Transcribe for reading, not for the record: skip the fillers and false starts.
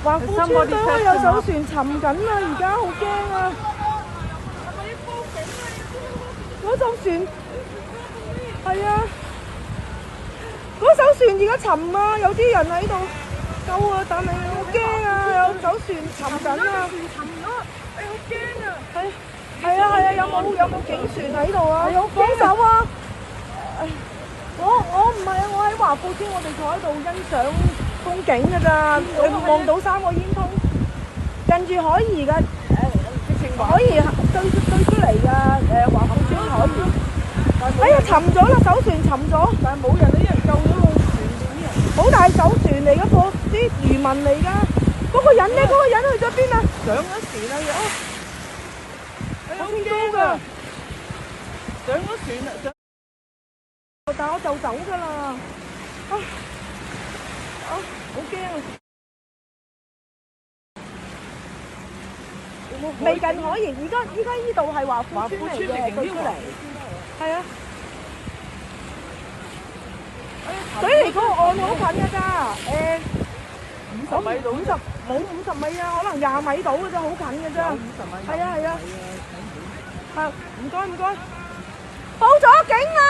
華富村對開有艘船沉緊啊！而家好驚啊！嗰艘船係啊，嗰艘船而家沉啊！有啲人喺度救啊，但係好驚啊！有艘船沉緊啊！沉咗，好驚啊！係啊，有冇警船喺度啊？幫手啊！我唔係啊，我喺華富村，我哋坐喺度欣賞風景㗎咋，望到3個煙通，近住海怡嘅海怡對出嚟嘅華富村海怡。哎呀，沉咗啦，艘船沉咗，但係冇人，啲人救咗個船邊啲人。好大艘船嚟嘅，啲漁民嚟㗎。嗰個人咧，嗰個人去咗邊啊？上咗船啦，好驚㗎！上咗船啦，但我就走㗎啦。好驚啊！未近海怡，依家依度係華富村嚟嘅，對出嚟。係啊。水嚟嗰個岸好近㗎咋，50米到，50冇50米啊，可能20米到㗎咋，好近㗎咋。係啊。係，唔該，報咗警啦！